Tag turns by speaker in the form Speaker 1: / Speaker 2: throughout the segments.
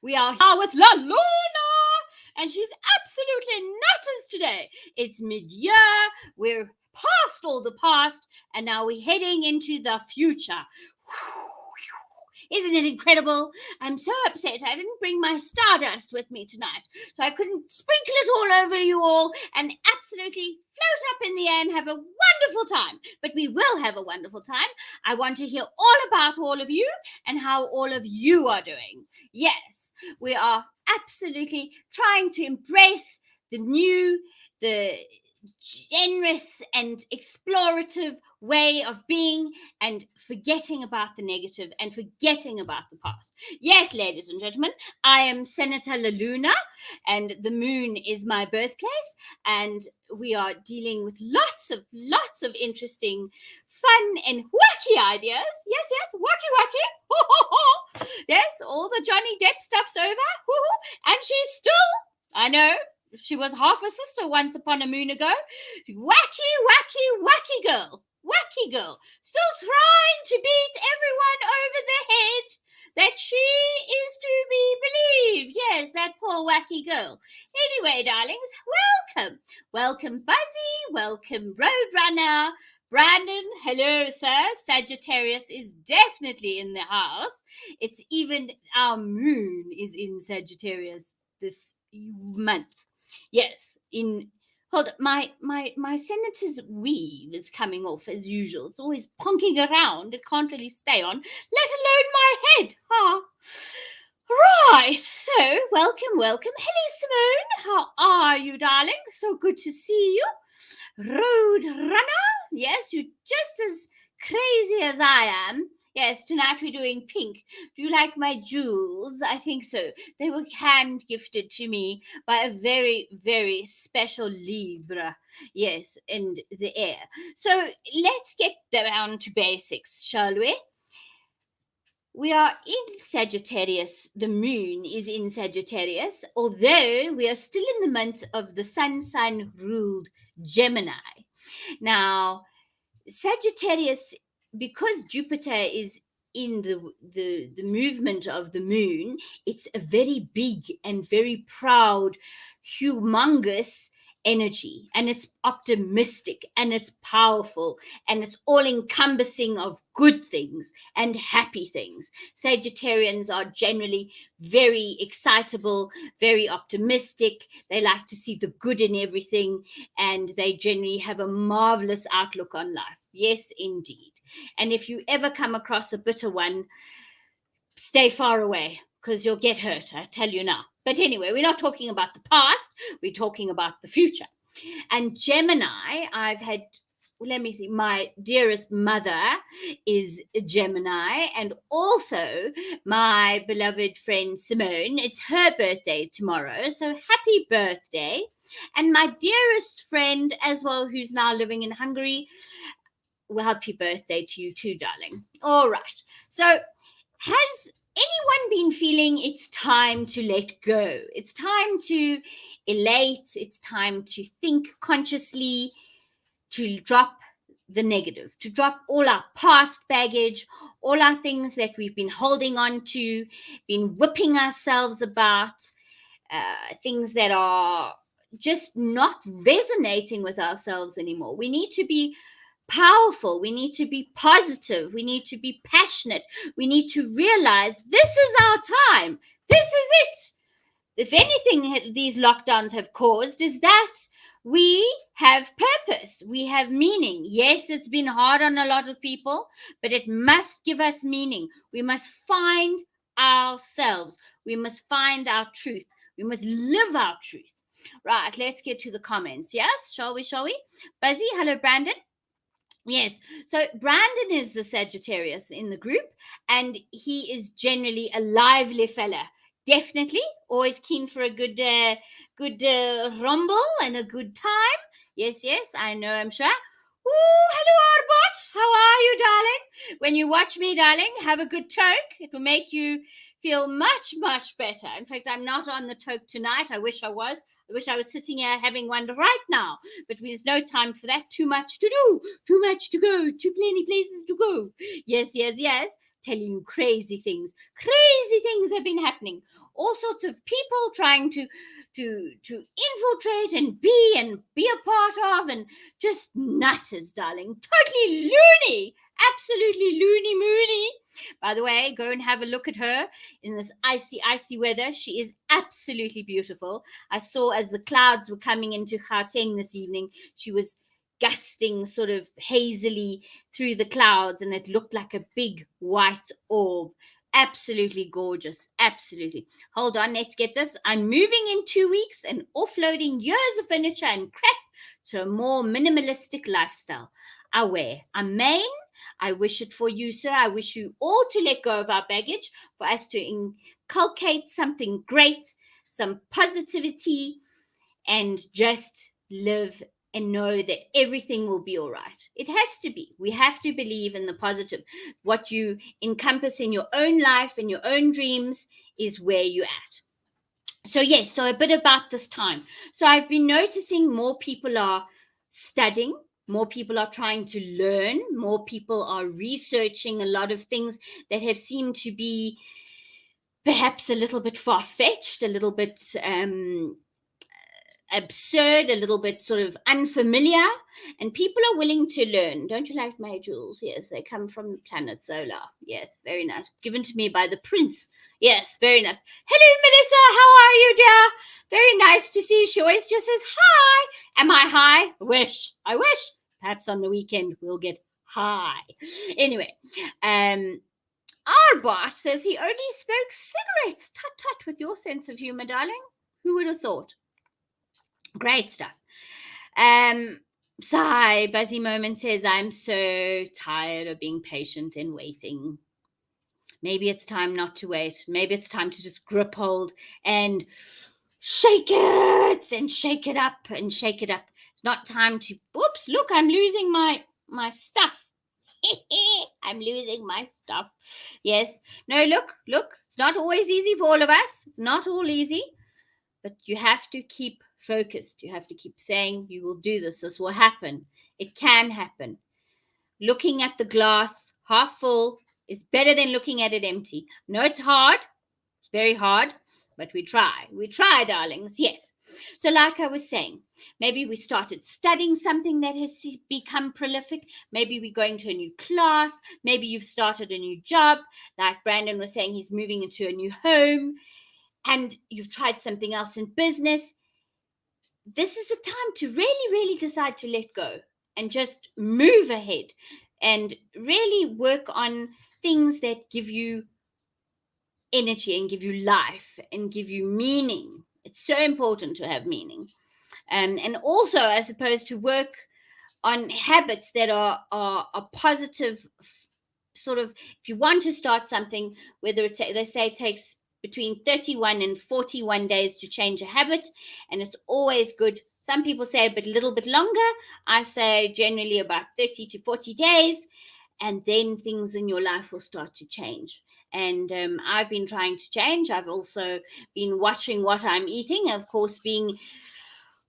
Speaker 1: We are here with La Luna, and she's absolutely nutters today. It's mid-year. We're past all the past, and now we're heading into the future. Isn't it incredible? I'm so upset I didn't bring my stardust with me tonight, so I couldn't sprinkle it all over you all and absolutely float up in the air and have a wonderful time. But we will have a wonderful time. I want to hear all about all of you and how all of you are doing. Yes, we are absolutely trying to embrace the new, the generous and explorative way of being and forgetting about the negative and forgetting about the past. Yes, ladies and gentlemen, I am Senator La Luna, and the moon is my birthplace, and we are dealing with lots of interesting, fun and wacky ideas. Yes, wacky. Yes, all the Johnny Depp stuff's over, and she's still, I know, she was half a sister once upon a moon ago. Wacky girl. Wacky girl. Still trying to beat everyone over the head that she is to be believed. Yes, that poor wacky girl. Anyway, darlings, welcome. Welcome, Buzzy. Welcome, Roadrunner. Brandon, hello, sir. Sagittarius is definitely in the house. It's even our moon is in Sagittarius this month. Yes, hold up, my senator's weave is coming off as usual. It's always ponking around. It can't really stay on, let alone my head. Right, so welcome. Hello, Simone. How are you, darling? So good to see you. Roadrunner, yes, you're just as crazy as I am. Yes, tonight we're doing pink. Do you like my jewels? I think so. They were hand gifted to me by a very, very special Libra. Yes, in the air. So let's get down to basics, shall we? We are in Sagittarius. The moon is in Sagittarius, although we are still in the month of the sun ruled Gemini. Now, Sagittarius, because Jupiter is in the movement of the moon, it's a very big and very proud, humongous energy, and it's optimistic and it's powerful and it's all encompassing of good things and happy things. Sagittarians are generally very excitable, very optimistic. They like to see the good in everything, and they generally have a marvelous outlook on life. Yes, indeed. And if you ever come across a bitter one, stay far away, because you'll get hurt, I tell you now. But anyway, we're not talking about the past, we're talking about the future. And Gemini, let me see, my dearest mother is a Gemini, and also my beloved friend Simone. It's her birthday tomorrow, so happy birthday. And my dearest friend as well, who's now living in Hungary, well, happy birthday to you too, darling. All right. So has anyone been feeling it's time to let go? It's time to elate. It's time to think consciously, to drop the negative, to drop all our past baggage, all our things that we've been holding on to, been whipping ourselves about, things that are just not resonating with ourselves anymore. We need to be powerful. We need to be positive. We need to be passionate. We need to realize this is our time. This is it. If anything these lockdowns have caused is that we have purpose. We have meaning. Yes, it's been hard on a lot of people, but it must give us meaning. We must find ourselves. We must find our truth. We must live our truth. Right, let's get to the comments. Yes, shall we? Buzzy, hello, Brandon. Yes, so Brandon is the Sagittarius in the group, and he is generally a lively fella. Definitely, always keen for a good rumble and a good time. Yes, I know, I'm sure. Ooh, hello, Arbot. How are you, darling? When you watch me, darling, have a good toke. It will make you feel much, much better. In fact, I'm not on the toke tonight. I wish I was. I wish I was sitting here having one right now. But there's no time for that. Too much to do. Too much to go. Too many places to go. Yes. telling you crazy things. Crazy things have been happening. All sorts of people trying to infiltrate and be a part of, and just nutters, darling. Totally loony. Absolutely loony moony. By the way, go and have a look at her in this icy weather. She is absolutely beautiful. I saw as the clouds were coming into Gauteng this evening, she was gusting sort of hazily through the clouds, and it looked like a big white orb. Absolutely gorgeous. Absolutely. Hold on, let's get this. I'm moving in 2 weeks and offloading years of furniture and crap to a more minimalistic lifestyle. I'm Maine. I wish it for you, sir. I wish you all to let go of our baggage, for us to inculcate something great, some positivity, and just live and know that everything will be all right. It has to be. We have to believe in the positive. What you encompass in your own life and your own dreams is where you're at. So yes, so a bit about this time. So I've been noticing more people are studying, more people are trying to learn, more people are researching a lot of things that have seemed to be perhaps a little bit far-fetched, a little bit absurd, a little bit sort of unfamiliar, and people are willing to learn. Don't you like my jewels? Yes, they come from the planet Solar. Yes, very nice. Given to me by the prince. Yes, very nice. Hello, Melissa. How are you, dear? Very nice to see you. She always just says hi. Am I high? I wish. Perhaps on the weekend we'll get high. Anyway, our bot says he only smokes cigarettes. Tut tut with your sense of humor, darling. Who would have thought? Great stuff. Sigh, Buzzy Moment says, I'm so tired of being patient and waiting. Maybe it's time not to wait. Maybe it's time to just grip hold and shake it and shake it up and shake it up. It's not time to, whoops, look, I'm losing my stuff. I'm losing my stuff. Yes. No, look, it's not always easy for all of us. It's not all easy, but you have to keep focused. You have to keep saying you will do this. This will happen. It can happen. Looking at the glass half full is better than looking at it empty. No, it's hard. It's very hard, but we try. We try, darlings. Yes. So like I was saying, maybe we started studying something that has become prolific. Maybe we're going to a new class. Maybe you've started a new job. Like Brandon was saying, he's moving into a new home, and you've tried something else in business. This is the time to really, really decide to let go and just move ahead and really work on things that give you energy and give you life and give you meaning. It's so important to have meaning. And also, I suppose, to work on habits that are positive, sort of, if you want to start something, whether they say it takes between 31 and 41 days to change a habit, and it's always good. Some people say a little bit longer. I say generally about 30 to 40 days, and then things in your life will start to change. And I've been trying to change. I've also been watching what I'm eating. Of course, being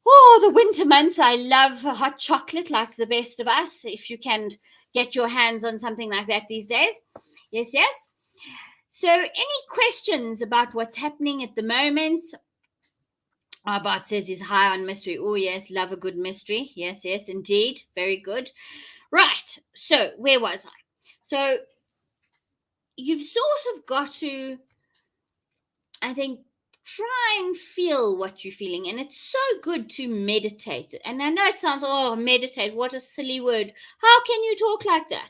Speaker 1: the winter months, I love hot chocolate like the best of us. If you can get your hands on something like that these days. Yes. So any questions about what's happening at the moment? Our bot says he's high on mystery. Oh, yes, love a good mystery. Yes, indeed. Very good. Right. So where was I? So you've sort of got to, I think, try and feel what you're feeling. And it's so good to meditate. And I know it sounds, meditate, what a silly word. How can you talk like that?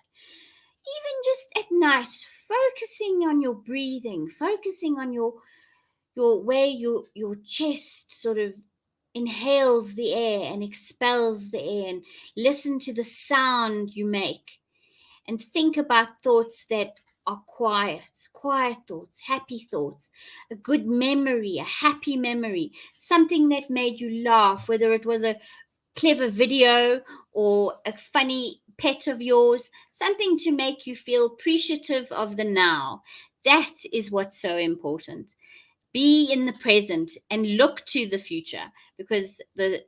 Speaker 1: Even just at night, focusing on your breathing, focusing on your way your chest sort of inhales the air and expels the air, and listen to the sound you make, and think about thoughts that are quiet thoughts, happy thoughts, a good memory, a happy memory, something that made you laugh, whether it was a clever video or a funny pet of yours, something to make you feel appreciative of the now. That is what's so important. Be in the present and look to the future, because the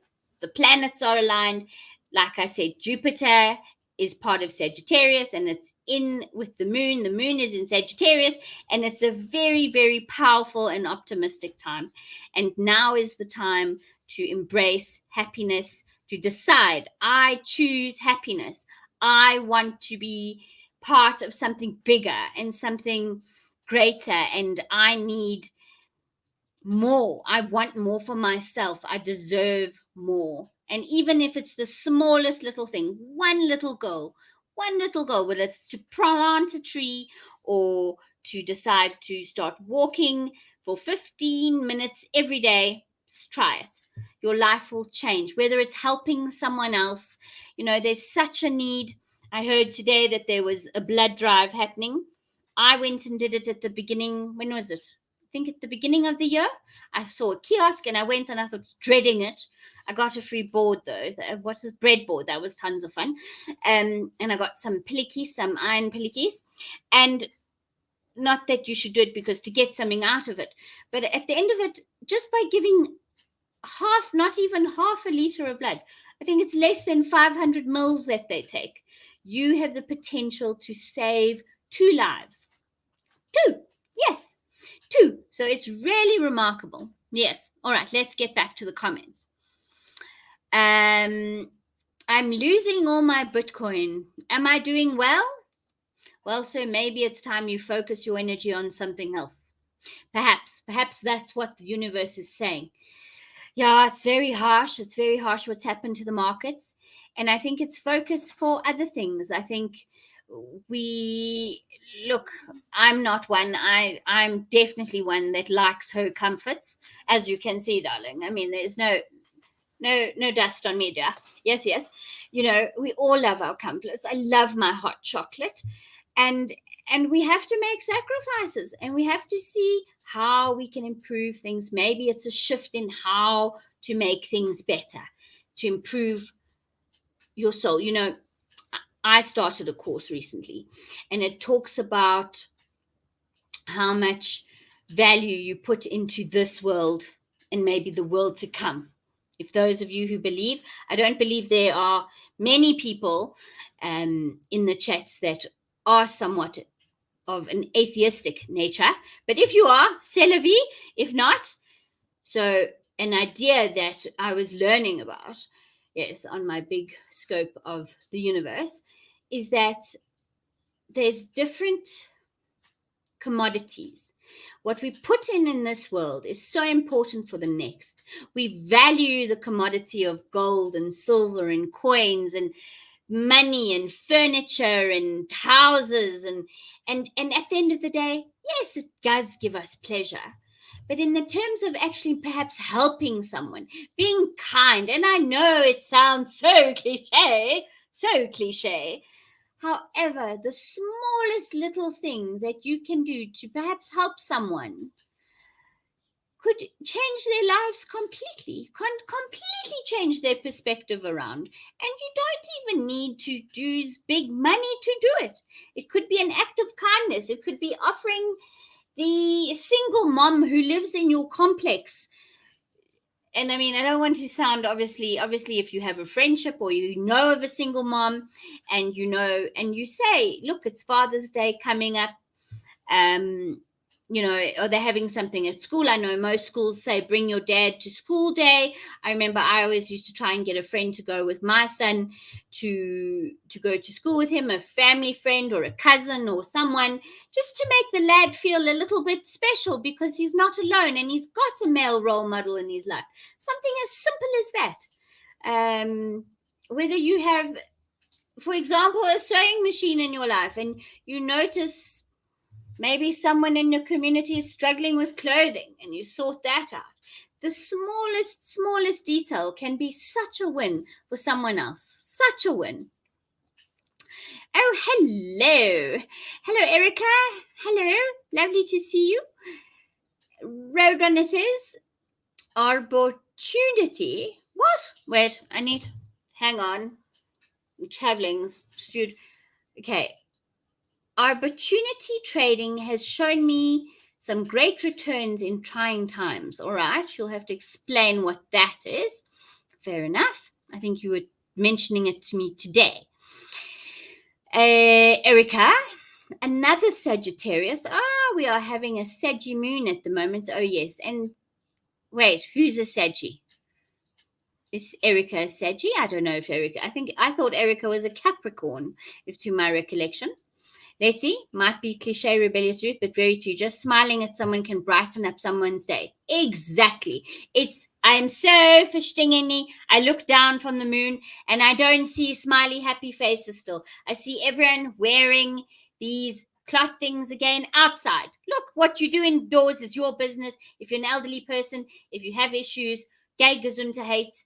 Speaker 1: planets are aligned. Like I said, Jupiter is part of Sagittarius, and it's in with the moon. The moon is in Sagittarius, and it's a very, very powerful and optimistic time. And now is the time to embrace happiness, to decide, I choose happiness. I want to be part of something bigger and something greater, and I need more. I want more for myself. I deserve more. And even if it's the smallest little thing, one little goal, whether it's to plant a tree or to decide to start walking for 15 minutes every day, try it. Your life will change. Whether it's helping someone else, there's such a need. I heard today that there was a blood drive happening. I went and did it at the beginning. When was it? I think at the beginning of the year. I saw a kiosk and I went and I thought, dreading it. I got a free board though. What's a bread board? That was tons of fun. And I got some pillikies, some iron pillikies. And not that you should do it because to get something out of it. But at the end of it, just by giving not even half a liter of blood, I think it's less than 500 mils that they take, you have the potential to save 2 lives. 2. Yes. 2. So it's really remarkable. Yes. All right. Let's get back to the comments. I'm losing all my Bitcoin. Am I doing well? Well, so maybe it's time you focus your energy on something else. Perhaps that's what the universe is saying. Yeah, it's very harsh. It's very harsh what's happened to the markets. And I think it's focused for other things. I think I'm not one. I'm definitely one that likes her comforts, as you can see, darling. I mean, there's no dust on me, dear. Yes. We all love our comforts. I love my hot chocolate. And we have to make sacrifices, and we have to see how we can improve things. Maybe it's a shift in how to make things better, to improve your soul. I started a course recently, and it talks about how much value you put into this world and maybe the world to come. If those of you who believe, I don't believe there are many people in the chats that are somewhat of an atheistic nature, but if you are, c'est la vie. If not, so an idea that I was learning about, yes, on my big scope of the universe, is that there's different commodities. What we put in this world is so important for the next. We value the commodity of gold and silver and coins and money and furniture and houses and at the end of the day, yes, it does give us pleasure, but in the terms of actually perhaps helping someone, being kind, and I know it sounds so cliche, however, the smallest little thing that you can do to perhaps help someone could change their lives completely change their perspective around. And you don't even need to use big money to do it. It could be an act of kindness. It could be offering the single mom who lives in your complex. And I mean, I don't want to sound obviously, if you have a friendship or you know of a single mom and you say, look, it's Father's Day coming up, or they're having something at school. I know most schools say bring your dad to school day. I remember I always used to try and get a friend to go with my son to go to school with him, a family friend or a cousin or someone, just to make the lad feel a little bit special because he's not alone and he's got a male role model in his life. Something as simple as that. Whether you have, for example, a sewing machine in your life and you notice maybe someone in your community is struggling with clothing and you sort that out. The smallest detail can be such a win for someone else. Such a win. Oh, hello. Hello, Erica. Hello. Lovely to see you. Roadrunner says, opportunity. What? Wait, hang on. I'm traveling. Okay. Opportunity trading has shown me some great returns in trying times. All right, you'll have to explain what that is. Fair enough. I think you were mentioning it to me today. Erica, another Sagittarius. We are having a Saggy moon at the moment. Oh, yes. And wait, who's a Saggy? Is Erica a Saggy? I don't know if I thought Erica was a Capricorn, if to my recollection. Let's see, might be cliche, rebellious Ruth, but very true. Just smiling at someone can brighten up someone's day. Exactly. I'm so verstingen. I look down from the moon and I don't see smiley, happy faces still. I see everyone wearing these cloth things again outside. Look, what you do indoors is your business. If you're an elderly person, if you have issues, gay gesundheit,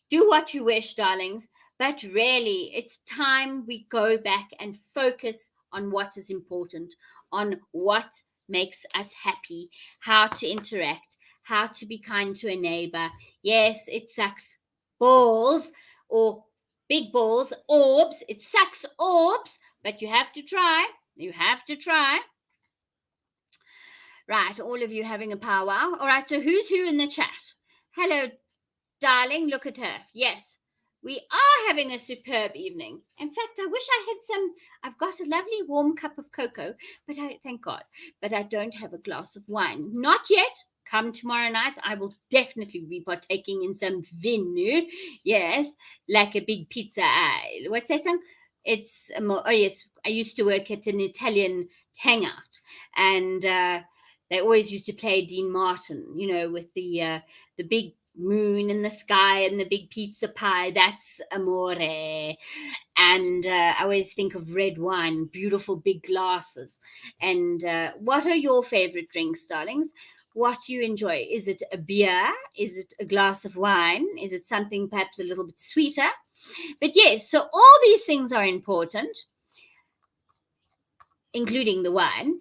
Speaker 1: do what you wish, darlings. But really, it's time we go back and focus on what is important, on what makes us happy, how to interact, how to be kind to a neighbor. Yes, it sucks balls or big balls, orbs. It sucks orbs, but you have to try. You have to try. Right, all of you having a powwow. All right, so who's who in the chat? Hello, darling, look at her. Yes, we are having a superb evening. In fact, I wish I had some. I've got a lovely warm cup of cocoa, thank God, but I don't have a glass of wine. Not yet. Come tomorrow night, I will definitely be partaking in some vino. Yes, like a big pizza. What's that song? It's oh yes, I used to work at an Italian hangout, and they always used to play Dean Martin, with the big moon in the sky and the big pizza pie. That's amore. And I always think of red wine, beautiful big glasses. And what are your favorite drinks, darlings? What do you enjoy? Is it a beer? Is it a glass of wine? Is it something perhaps a little bit sweeter? But yes, so all these things are important, including the wine.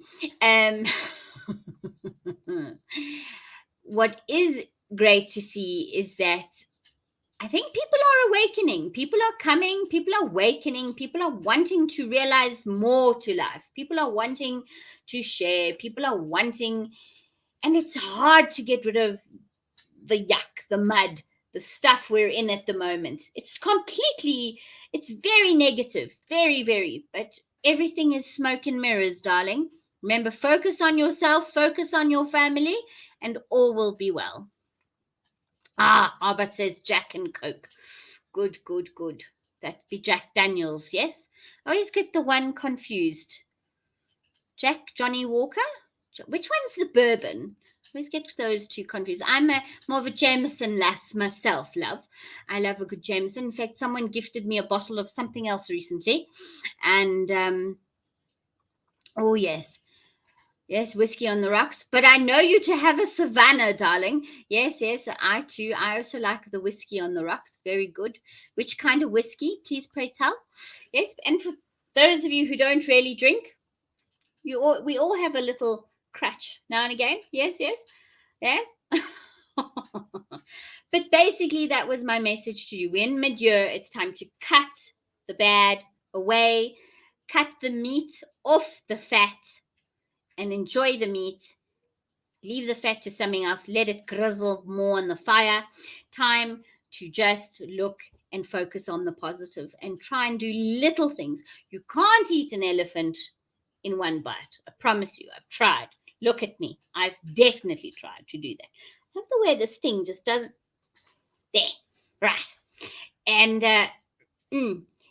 Speaker 1: What is great to see is that I think people are awakening. People are coming. People are awakening. People are wanting to realize more to life. People are wanting to share. People are wanting, and it's hard to get rid of the yuck, the mud, the stuff we're in at the moment. It's very negative. Very, very. But everything is smoke and mirrors, darling. Remember, focus on yourself, focus on your family, and all will be well. Albert says Jack and Coke. Good, good, good. That'd be Jack Daniels, yes? I always get the one confused. Jack Johnny Walker? Which one's the bourbon? I always get those two confused. I'm more of a Jameson lass myself, love. I love a good Jameson. In fact, someone gifted me a bottle of something else recently. And, oh, yes. Yes, whiskey on the rocks. But I know you to have a Savannah, darling. Yes, I too. I also like the whiskey on the rocks. Very good. Which kind of whiskey? Please pray tell. Yes, and for those of you who don't really drink, we all have a little crutch now and again. Yes. But basically, that was my message to you. We're in mid-year. It's time to cut the bad away, cut the meat off the fat, and enjoy the meat. Leave the fat to something else. Let it grizzle more on the fire. Time to just look and focus on the positive and try and do little things. You can't eat an elephant in one bite. I promise you, I've tried. Look at me. I've definitely tried to do that. Not the way this thing just doesn't. There. Right. And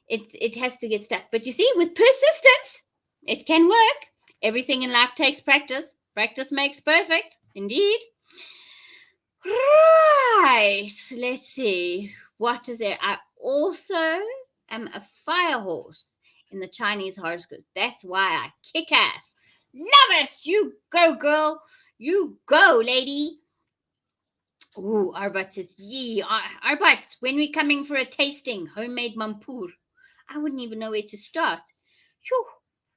Speaker 1: it has to get stuck. But you see, with persistence, it can work. Everything in life takes practice. Practice makes perfect. Indeed. Right. Let's see. What is there? I also am a fire horse in the Chinese horoscopes. That's why I kick ass. Love it. You go, girl. You go, lady. Ooh, Arbat says, yee. Arbat, when we coming for a tasting? Homemade mampur. I wouldn't even know where to start. Phew.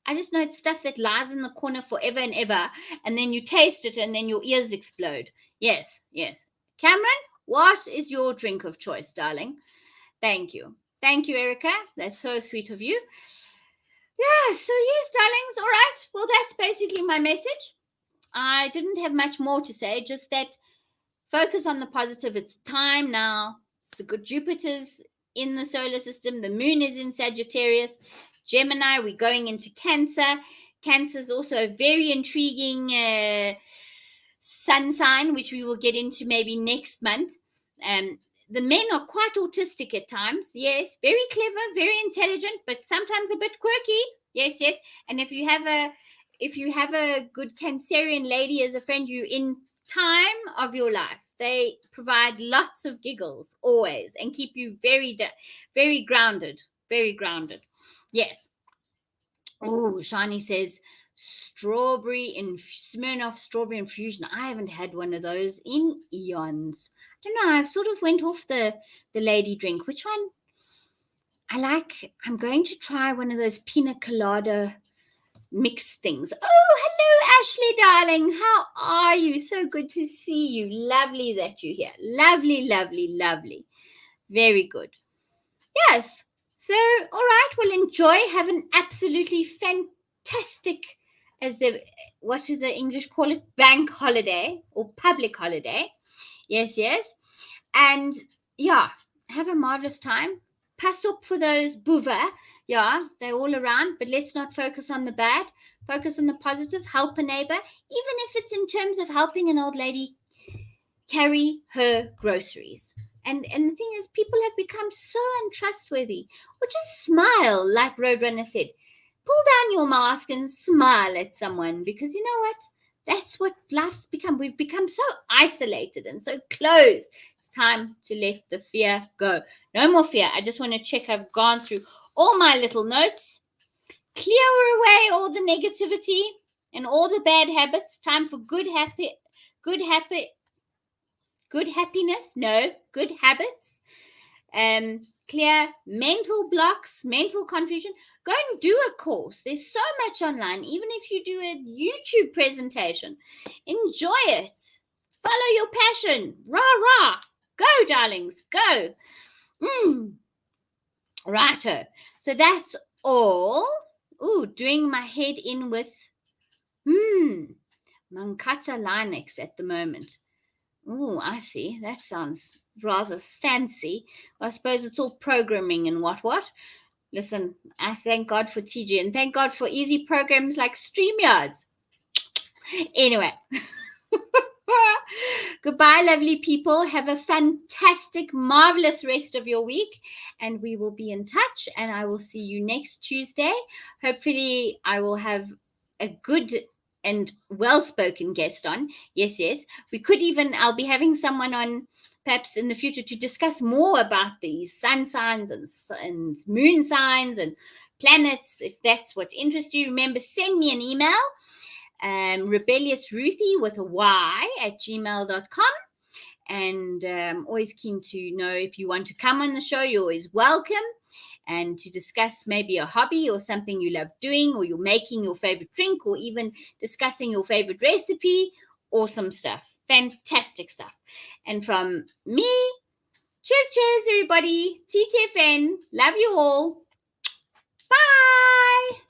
Speaker 1: I just know it's stuff that lies in the corner forever and ever, and then you taste it and then your ears explode. Yes. Cameron, what is your drink of choice, darling? Thank you, Erica. That's so sweet of you. Yeah, so yes, darlings, all right. Well, that's basically my message. I didn't have much more to say, just that focus on the positive. It's time now. The good Jupiter's in the solar system. The moon is in Sagittarius. Gemini, we're going into Cancer. Cancer is also a very intriguing sun sign, which we will get into maybe next month. The men are quite autistic at times. Yes, very clever, very intelligent, but sometimes a bit quirky. Yes, yes. And if you have a good Cancerian lady as a friend, you in time of your life, they provide lots of giggles always and keep you very grounded, very grounded. Yes. Oh, Shani says Smirnoff strawberry infusion. I haven't had one of those in eons. I don't know. I've sort of went off the lady drink. Which one? I'm going to try one of those pina colada mixed things. Oh, hello, Ashley, darling. How are you? So good to see you. Lovely that you're here. Lovely, lovely, lovely. Very good. Yes. So, all right. Well, enjoy. Have an absolutely fantastic, what do the English call it? Bank holiday or public holiday. Yes, yes. And yeah, have a marvelous time. Pass up for those boever. Yeah, they're all around, but let's not focus on the bad. Focus on the positive. Help a neighbor, even if it's in terms of helping an old lady carry her groceries. And the thing is, people have become so untrustworthy. Or just smile, like Roadrunner said. Pull down your mask and smile at someone, because you know what? That's what life's become. We've become so isolated and so closed. It's time to let the fear go. No more fear. I just want to check I've gone through all my little notes. Clear away all the negativity and all the bad habits. Time for good happiness. No, good habits. Clear mental blocks, mental confusion. Go and do a course. There's so much online. Even if you do a YouTube presentation, enjoy it. Follow your passion. Rah, rah. Go, darlings. Go. Righto. So that's all. Ooh, doing my head in with Mankata Linux at the moment. Oh, I see. That sounds rather fancy. Well, I suppose it's all programming and what. Listen, I thank God for TG and thank God for easy programs like StreamYards. Anyway. Goodbye, lovely people. Have a fantastic, marvelous rest of your week. And we will be in touch. And I will see you next Tuesday. Hopefully, I will have a good and well-spoken guest on. Yes, yes. I'll be having someone on perhaps in the future to discuss more about these sun signs and moon signs and planets, if that's what interests you. Remember, send me an email, rebelliousruthie with a Y at gmail.com. And always keen to know if you want to come on the show. You're always welcome. And to discuss maybe a hobby or something you love doing, or you're making your favorite drink, or even discussing your favorite recipe. Awesome stuff. Fantastic stuff. And from me, cheers, everybody. TTFN. Love you all. Bye.